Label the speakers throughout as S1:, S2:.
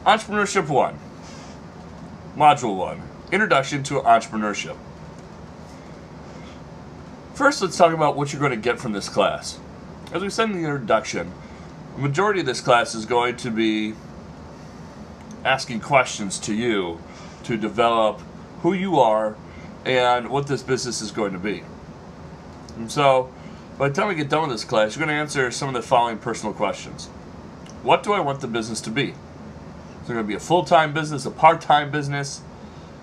S1: Entrepreneurship 1, Module 1, Introduction to Entrepreneurship. First, let's talk about what you're going to get from this class. As we said in the introduction, the majority of this class is going to be asking questions to you to develop who you are and what this business is going to be. And so, by the time we get done with this class, you're going to answer some of the following personal questions. What do I want the business to be? Is it going to be a full-time business, a part-time business?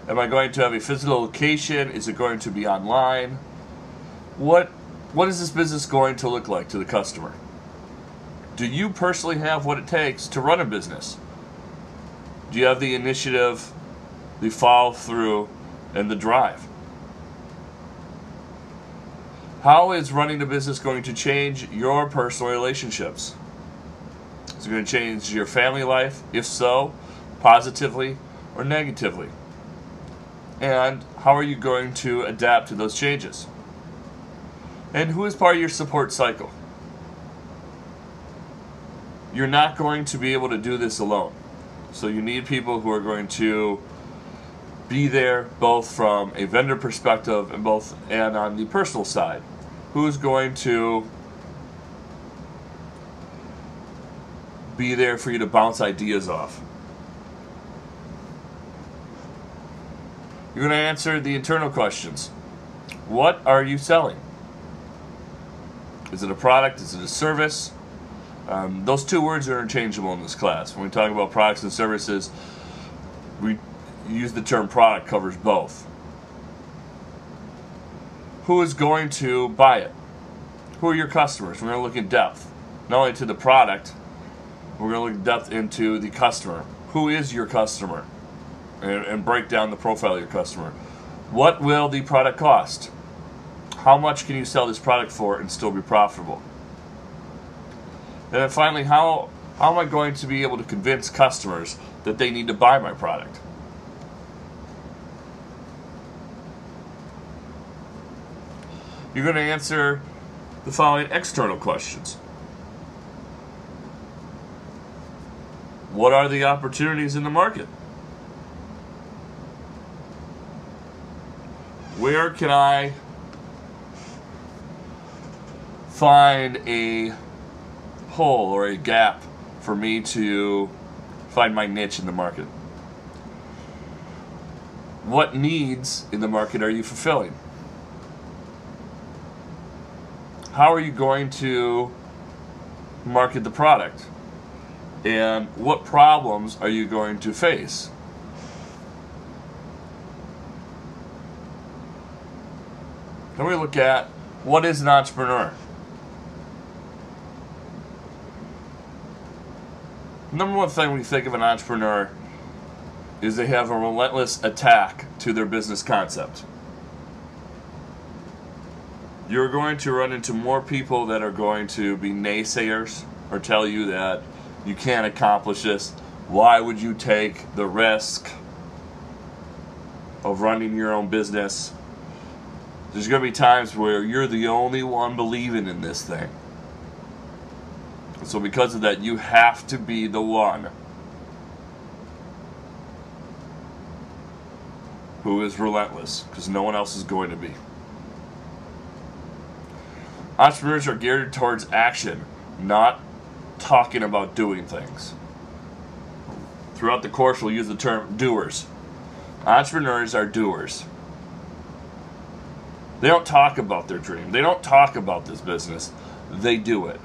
S1: Am I going to have a physical location? Is it going to be online? What is this business going to look like to the customer? Do you personally have what it takes to run a business? Do you have the initiative, the follow-through, and the drive? How is running the business going to change your personal relationships? Is it going to change your family life? If so, positively or negatively? And how are you going to adapt to those changes? And who is part of your support cycle? You're not going to be able to do this alone. So you need people who are going to be there both from a vendor perspective and on the personal side. Who's going to be there for you to bounce ideas off? You're going to answer the internal questions. What are you selling? Is it a product? Is it a service? Those two words are interchangeable in this class. When we talk about products and services, we use the term product covers both. Who is going to buy it? Who are your customers? We're going to look in depth, not only to the product, we're going to look in depth into the customer. Who is your customer? And break down the profile of your customer. What will the product cost? How much can you sell this product for and still be profitable? And then finally, how am I going to be able to convince customers that they need to buy my product? You're going to answer the following external questions. What are the opportunities in the market? Where can I find a hole or a gap for me to find my niche in the market? What needs in the market are you fulfilling? How are you going to market the product? And what problems are you going to face? Then we look at what is an entrepreneur. Number one thing when you think of an entrepreneur is they have a relentless attack to their business concept. You're going to run into more people that are going to be naysayers or tell you that you can't accomplish this. Why would you take the risk of running your own business? There's going to be times where you're the only one believing in this thing. So because of that, you have to be the one who is relentless, because no one else is going to be. Entrepreneurs are geared towards action, not talking about doing things. Throughout the course, we'll use the term doers. Entrepreneurs are doers. They don't talk about their dream. They don't talk about this business. They do it.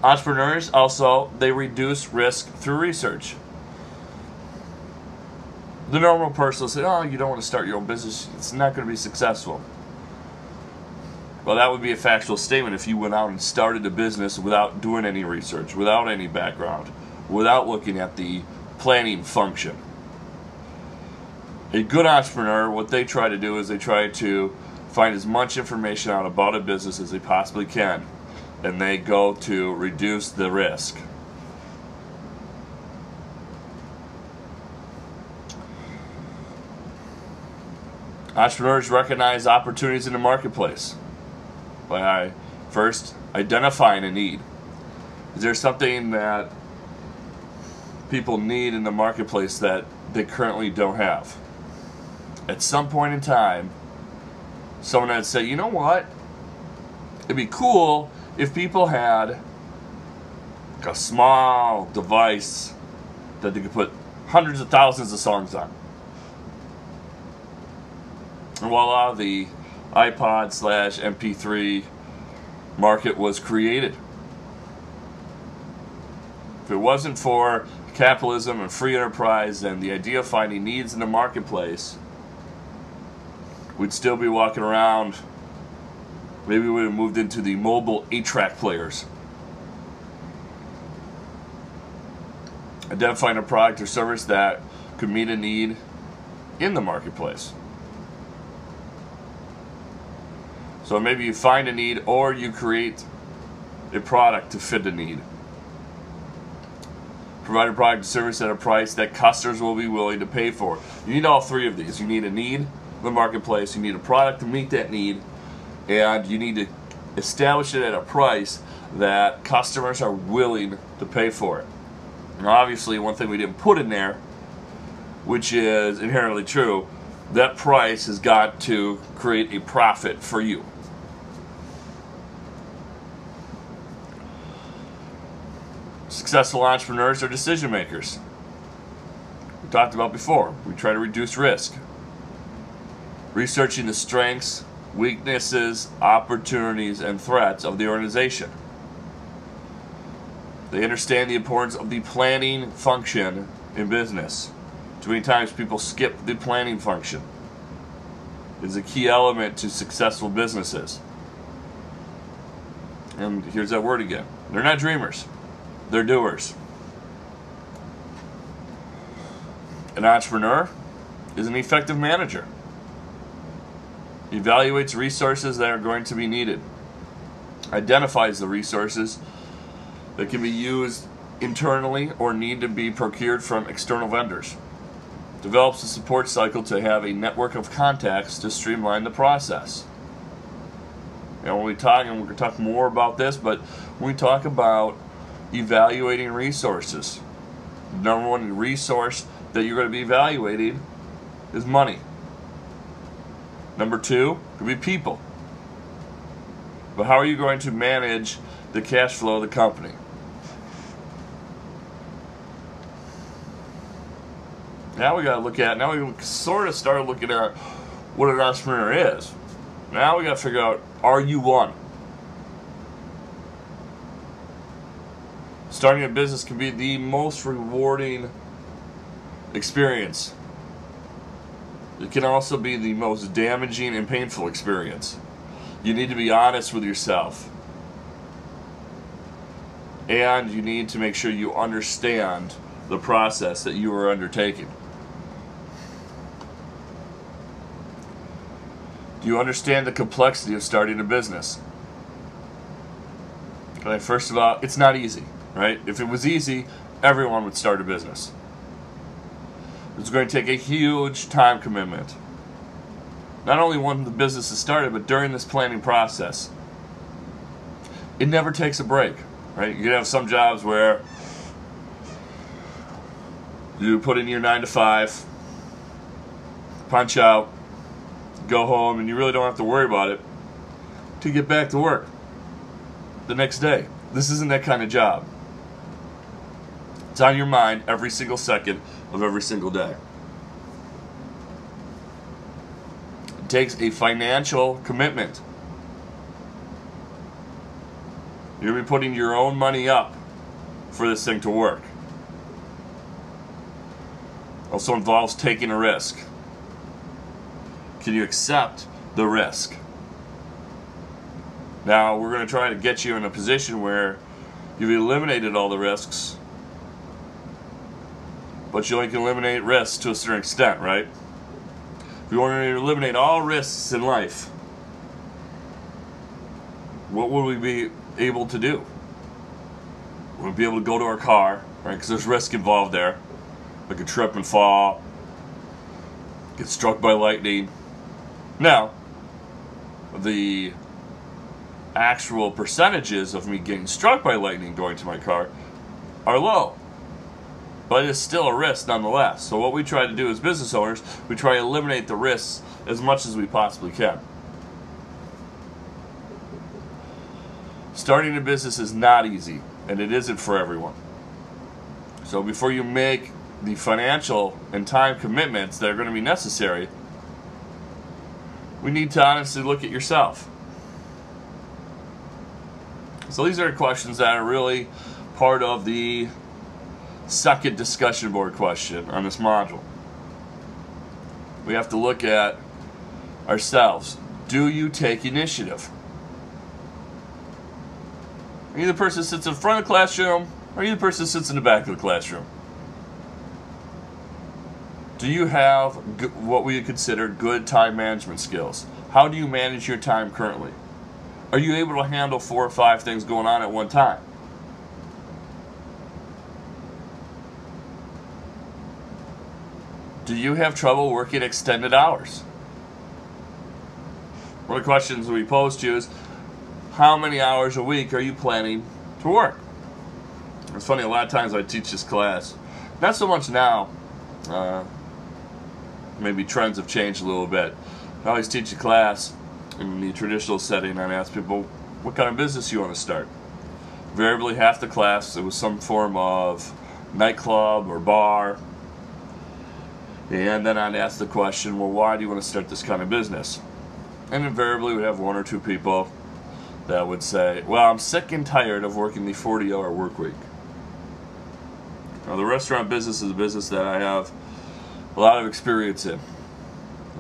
S1: Entrepreneurs also, they reduce risk through research. The normal person will say, oh, you don't want to start your own business. It's not going to be successful. Well, that would be a factual statement if you went out and started a business without doing any research, without any background, without looking at the planning function. A good entrepreneur, what they try to do is they try to find as much information out about a business as they possibly can, and they go to reduce the risk. Entrepreneurs recognize opportunities in the marketplace by first identifying a need. Is there something that people need in the marketplace that they currently don't have? At some point in time, someone had said, you know what? It'd be cool if people had a small device that they could put hundreds of thousands of songs on. And voila, the iPod/MP3 market was created. If it wasn't for capitalism and free enterprise and the idea of finding needs in the marketplace, we'd still be walking around. Maybe we would have moved into the mobile 8-track players. Identifying a product or service that could meet a need in the marketplace. So maybe you find a need or you create a product to fit the need. Provide a product or service at a price that customers will be willing to pay for. You need all three of these. You need a need in the marketplace, you need a product to meet that need, and you need to establish it at a price that customers are willing to pay for it. Now, obviously, one thing we didn't put in there, which is inherently true, that price has got to create a profit for you. Successful entrepreneurs are decision makers. We talked about before. We try to reduce risk. Researching the strengths, weaknesses, opportunities, and threats of the organization. They understand the importance of the planning function in business. Too many times people skip the planning function. It's a key element to successful businesses. And here's that word again. They're not dreamers. They're doers. An entrepreneur is an effective manager. He evaluates resources that are going to be needed. Identifies the resources that can be used internally or need to be procured from external vendors. Develops a support cycle to have a network of contacts to streamline the process. And when we talk, and we're going to talk more about this, but when we talk about evaluating resources, the number one resource that you're going to be evaluating is money. Number two could be people. But how are you going to manage the cash flow of the company? Now we sort of started looking at what an entrepreneur is. Now we got to figure out, are you one? Starting a business can be the most rewarding experience. It can also be the most damaging and painful experience. You need to be honest with yourself. And you need to make sure you understand the process that you are undertaking. Do you understand the complexity of starting a business? Okay, first of all, it's not easy, right? If it was easy, everyone would start a business. It's going to take a huge time commitment. Not only when the business is started, but during this planning process. It never takes a break, right? You can have some jobs where you put in your 9 to 5, punch out, go home, and you really don't have to worry about it to get back to work the next day. This isn't that kind of job. It's on your mind every single second of every single day. It takes a financial commitment. You're going to be putting your own money up for this thing to work. Also involves taking a risk. Can you accept the risk? Now, we're going to try to get you in a position where you've eliminated all the risks, but you only can eliminate risks to a certain extent, right? If you want to eliminate all risks in life, what would we be able to do? We'd be able to go to our car, right? Because there's risk involved there. Like a trip and fall, get struck by lightning. Now, the actual percentages of me getting struck by lightning going to my car are low. But it's still a risk nonetheless. So what we try to do as business owners, we try to eliminate the risks as much as we possibly can. Starting a business is not easy, and it isn't for everyone. So before you make the financial and time commitments that are going to be necessary, we need to honestly look at yourself. So these are questions that are really part of the second discussion board question on this module. We have to look at ourselves. Do you take initiative? Are you the person that sits in front of the classroom, or are you the person that sits in the back of the classroom? Do you have what we consider good time management skills? How do you manage your time currently? Are you able to handle 4 or 5 things going on at one time? Do you have trouble working extended hours? One of the questions we pose to you is, how many hours a week are you planning to work? It's funny, a lot of times I teach this class, not so much now, maybe trends have changed a little bit. I always teach a class in the traditional setting, and I ask people, what kind of business you want to start? Invariably, half the class, it was some form of nightclub or bar. And then I'd ask the question, well, why do you want to start this kind of business? And invariably, we'd have 1 or 2 people that would say, well, I'm sick and tired of working the 40-hour work week. Now, the restaurant business is a business that I have a lot of experience in.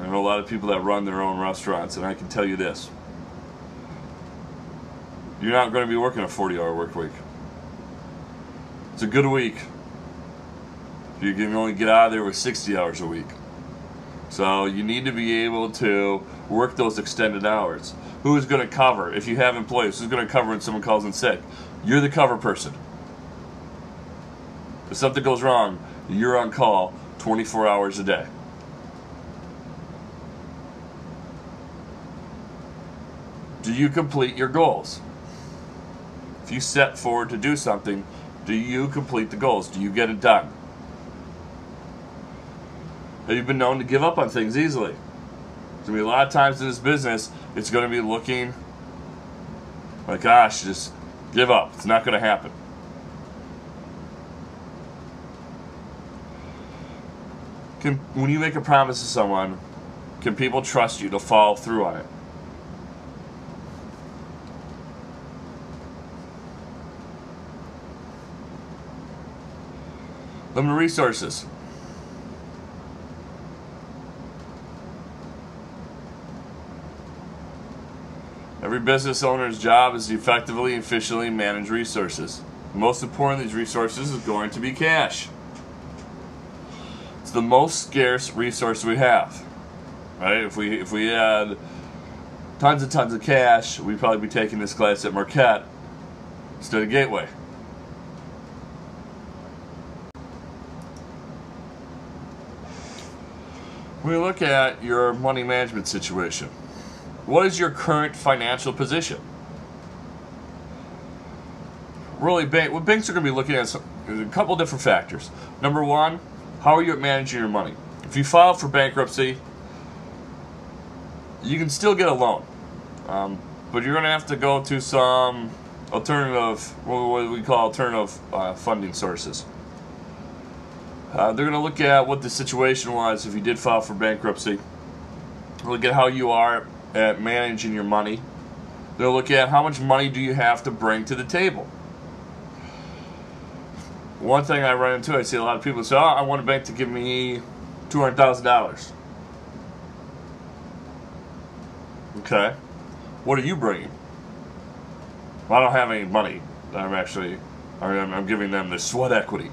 S1: I know a lot of people that run their own restaurants, and I can tell you this. You're not going to be working a 40-hour work week. It's a good week. You can only get out of there with 60 hours a week. So you need to be able to work those extended hours. Who is going to cover? If you have employees, who's going to cover when someone calls in sick? You're the cover person. If something goes wrong, you're on call 24 hours a day. Do you complete your goals? If you set forward to do something, do you complete the goals? Do you get it done? Have you been known to give up on things easily? There's going to be a lot of times in this business, it's going to be looking like, gosh, just give up. It's not going to happen. When you make a promise to someone, can people trust you to follow through on it? Limited resources. Every business owner's job is to effectively and efficiently manage resources. Most important of these resources is going to be cash. It's the most scarce resource we have. Right? If we had tons and tons of cash, we'd probably be taking this class at Marquette instead of Gateway. When we look at your money management situation, what is your current financial position? Really, what banks are going to be looking at is a couple different factors. Number one, how are you managing your money? If you file for bankruptcy, you can still get a loan, but you're going to have to go to some alternative, what we call alternative funding sources. They're going to look at what the situation was if you did file for bankruptcy. Look at how you are at managing your money. They'll look at how much money do you have to bring to the table. One thing I run into, I see a lot of people say, oh, I want a bank to give me $200,000. Okay. What are you bringing? Well, I don't have any money. I'm giving them the sweat equity.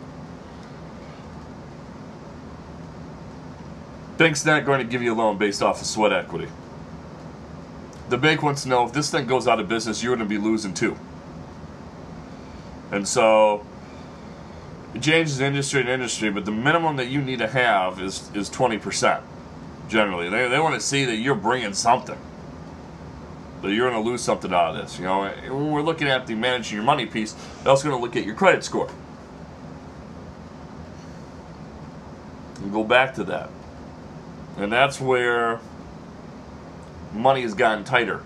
S1: Bank's not going to give you a loan based off of sweat equity. The bank wants to know if this thing goes out of business, you're going to be losing too. And so it changes industry to industry, but the minimum that you need to have is 20%. Generally, they want to see that you're bringing something. that you're going to lose something out of this. You know, when we're looking at the managing your money piece, we're also going to look at your credit score. And go back to that. And that's where money has gotten tighter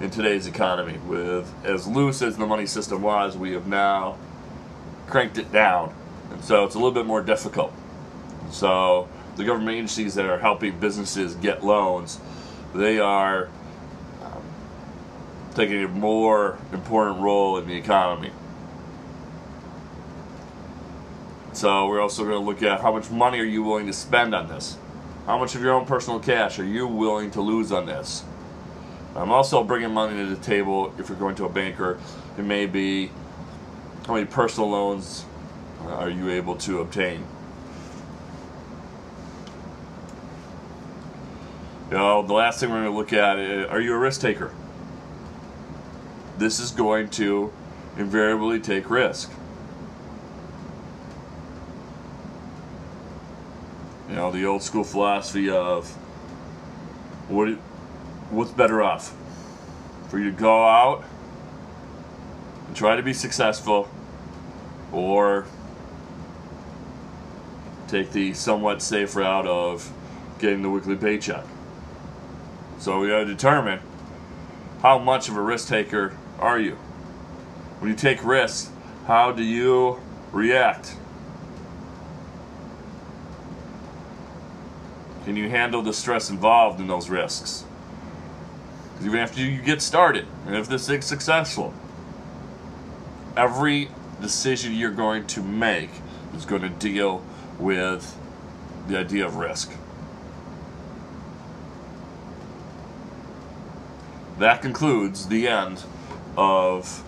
S1: in today's economy. With as loose as the money system was, we have now cranked it down. And so it's a little bit more difficult. So the government agencies that are helping businesses get loans, they are taking a more important role in the economy. So we're also going to look at how much money are you willing to spend on this? How much of your own personal cash are you willing to lose on this? I'm also bringing money to the table. If you're going to a banker, it may be how many personal loans are you able to obtain? You know, the last thing we're going to look at is, are you a risk taker? This is going to invariably take risk. You know, the old school philosophy of what's better off? For you to go out and try to be successful, or take the somewhat safe route of getting the weekly paycheck. So we got to determine how much of a risk taker are you. When you take risks, how do you react? Can you handle the stress involved in those risks? Because even after you get started, and if this thing's successful, every decision you're going to make is going to deal with the idea of risk. That concludes the end of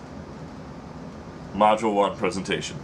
S1: Module 1 presentation.